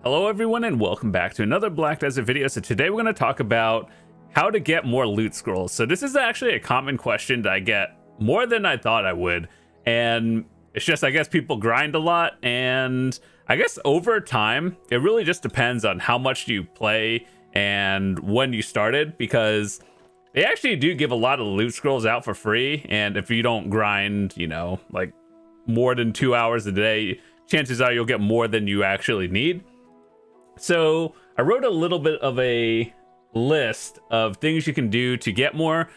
Hello everyone and welcome back to another Black Desert video. So today we're going to talk about how to get more loot scrolls. So this is actually a common question that I get more than I thought I would. And it's just, I guess people grind a lot, and I guess over time, it really just depends on how much you play and when you started, because they actually do give a lot of loot scrolls out for free. And if you don't grind, you know, like more than 2 hours a day, chances are you'll get more than you actually need. So I wrote a little bit of a list of things you can do to get more.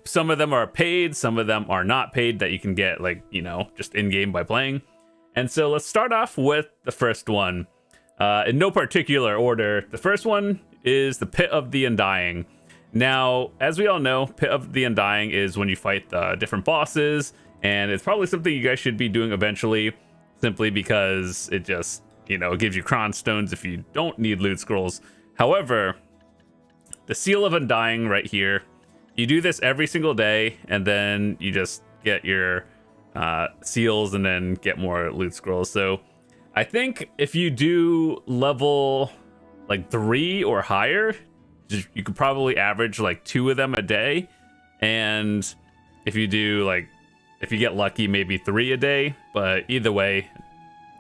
Some of them are paid, some of them are not paid, that you can get, like, you know, just in-game by playing. And so let's start off with the first one. In no particular order, the first one is the Pit of the Undying. Now, as we all know, Pit of the Undying is when you fight the different bosses, and it's probably something you guys should be doing eventually, simply because it just, you know, it gives you cron stones if you don't need loot scrolls. However, the Seal of Undying right here, you do this every single day, and then you just get your seals and then get more loot scrolls. So I think if you do level like 3 or higher, you could probably average like 2 of them a day. And if you do, like, if you get lucky, maybe 3 a day. But either way,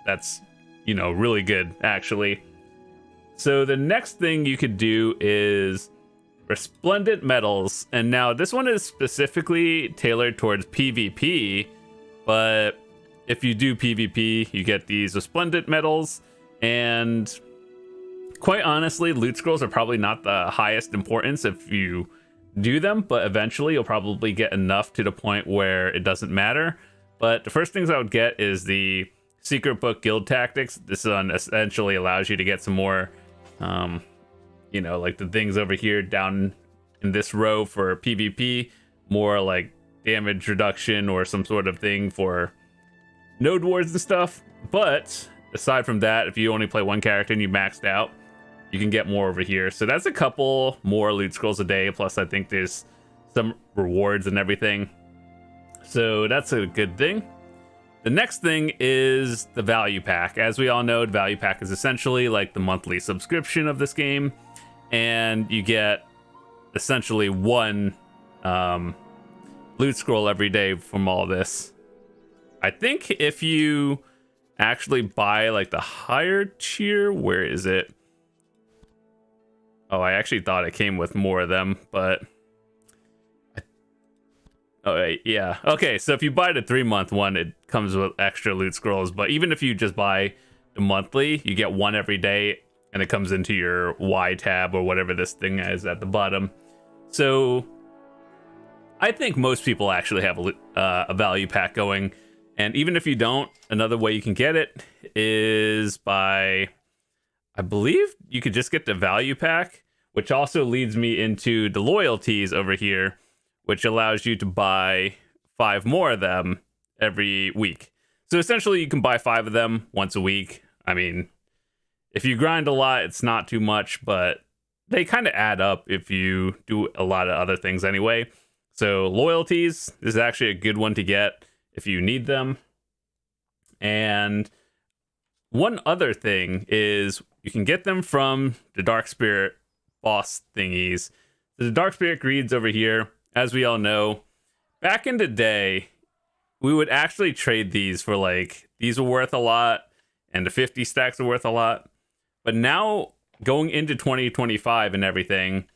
that's, you know, really good actually. So the next thing you could do is Resplendent medals, and now this one is specifically tailored towards PvP, but if you do PvP, you get these Resplendent medals. And quite honestly, loot scrolls are probably not the highest importance if you do them, but eventually you'll probably get enough to the point where it doesn't matter. But the first things I would get is the Secret Book Guild Tactics. This one essentially allows you to get some more you know, like the things over here down in this row for PvP, more like damage reduction or some sort of thing for node wars and stuff. But aside from that, if you only play one character and you maxed out, you can get more over here. So that's a couple more loot scrolls a day, plus I think there's some rewards and everything, so that's a good thing. The next thing is the value pack. As we all know, the value pack is essentially like the monthly subscription of this game, and you get essentially one loot scroll every day from all this. I think if you actually buy like the higher tier, where is it? Oh, I actually thought it came with more of them, but oh, wait, yeah. Okay, so if you buy the 3-month one, it comes with extra loot scrolls. But even if you just buy the monthly, you get one every day, and it comes into your Y tab or whatever this thing is at the bottom. So I think most people actually have a value pack going. And even if you don't, another way you can get it is by, I believe you could just get the value pack, which also leads me into the loyalties over here, which allows you to buy 5 more of them every week. So essentially you can buy 5 of them once a week. I mean, if you grind a lot, it's not too much, but they kind of add up if you do a lot of other things anyway. So loyalties is actually a good one to get if you need them. And one other thing is you can get them from the Dark Spirit boss thingies. The Dark Spirit greeds over here, as we all know, back in the day, we would actually trade these for, like, these were worth a lot, and the 50 stacks are worth a lot. But now, going into 2025 and everything,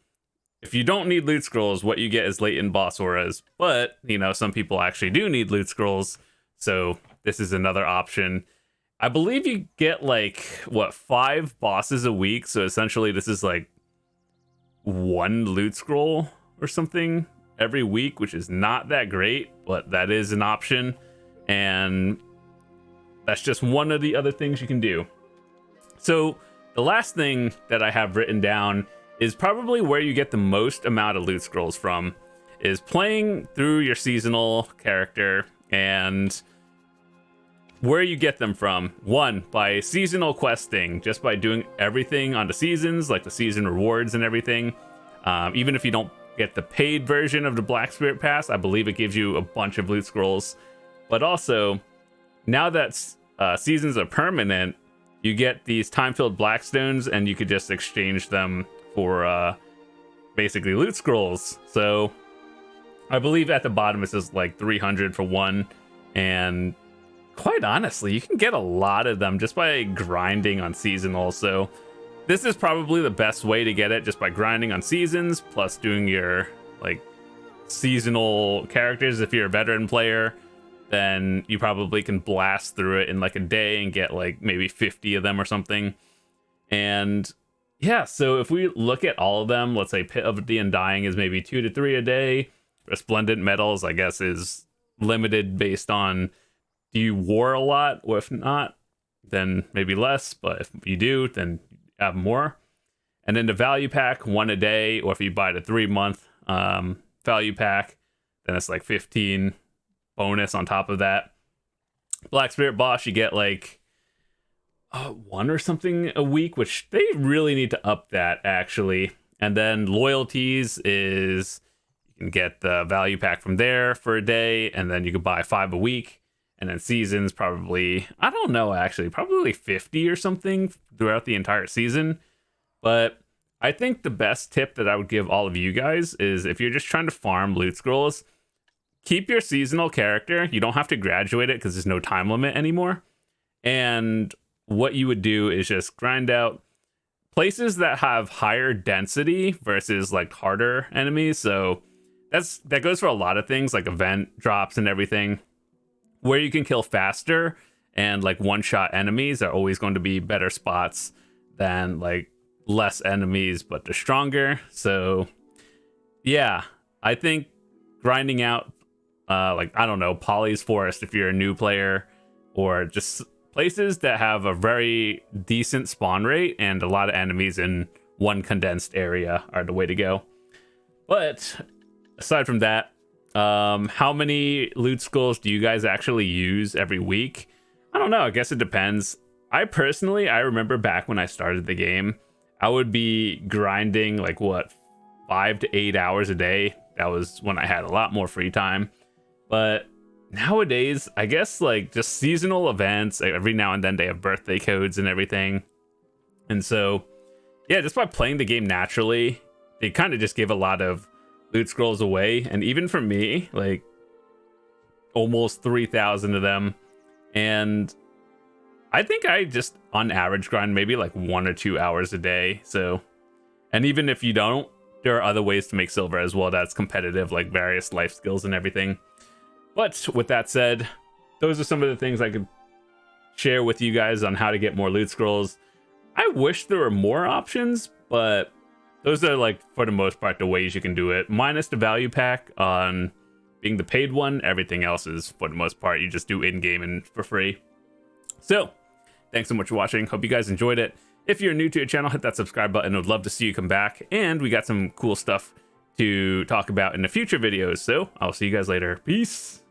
if you don't need loot scrolls, what you get is latent boss auras. But, you know, some people actually do need loot scrolls, so this is another option. I believe you get, like, what, 5 bosses a week, so essentially this is, like, 1 loot scroll or something every week, which is not that great, but that is an option. And that's just one of the other things you can do. So the last thing that I have written down is probably where you get the most amount of loot scrolls from, is playing through your seasonal character. And where you get them from: 1, by seasonal questing, just by doing everything on the seasons, like the season rewards and everything. Even if you don't get the paid version of the Black Spirit Pass, I believe it gives you a bunch of loot scrolls. But also, now that seasons are permanent, you get these time-filled blackstones, and you could just exchange them for basically loot scrolls. So I believe at the bottom it says like 300 for one, and quite honestly, you can get a lot of them just by grinding on seasonal. So this is probably the best way to get it, just by grinding on seasons plus doing your like seasonal characters. If you're a veteran player, then you probably can blast through it in like a day and get like maybe 50 of them or something. And yeah, so if we look at all of them, let's say Pit of the Undying is maybe 2 to 3 a day. Resplendent Metals, I guess, is limited based on do you war a lot, or if not, then maybe less. But if you do, then have more. And then the value pack, 1 a day, or if you buy the 3-month value pack, then it's like 15 bonus on top of that. Black Spirit Boss, you get like 1 or something a week, which they really need to up that actually. And then Loyalties is you can get the value pack from there for a day, and then you can buy 5 a week. And then seasons, probably, I don't know actually, probably 50 or something throughout the entire season. But I think the best tip that I would give all of you guys is if you're just trying to farm loot scrolls, keep your seasonal character. You don't have to graduate it because there's no time limit anymore. And what you would do is just grind out places that have higher density versus like harder enemies. So that goes for a lot of things like event drops and everything, where you can kill faster and like one-shot enemies are always going to be better spots than like less enemies but they're stronger. So yeah, I think grinding out like, I don't know, Polly's Forest if you're a new player, or just places that have a very decent spawn rate and a lot of enemies in one condensed area are the way to go. But aside from that, how many loot scrolls do you guys actually use every week? I don't know. I guess it depends. I remember back when I started the game, I would be grinding like 5 to 8 hours a day. That was when I had a lot more free time. But nowadays, I guess like just seasonal events, like every now and then they have birthday codes and everything. And so, yeah, just by playing the game naturally, they kind of just give a lot of loot scrolls away. And even for me, like almost 3,000 of them. And I think I just on average grind maybe like 1 or 2 hours a day. So, and even if you don't, there are other ways to make silver as well that's competitive, like various life skills and everything. But with that said, those are some of the things I could share with you guys on how to get more loot scrolls. I wish there were more options, but those are like, for the most part, the ways you can do it. Minus the value pack on being the paid one. Everything else is, for the most part, you just do in-game and for free. So, thanks so much for watching. Hope you guys enjoyed it. If you're new to the channel, hit that subscribe button. I'd love to see you come back. And we got some cool stuff to talk about in the future videos. So, I'll see you guys later. Peace.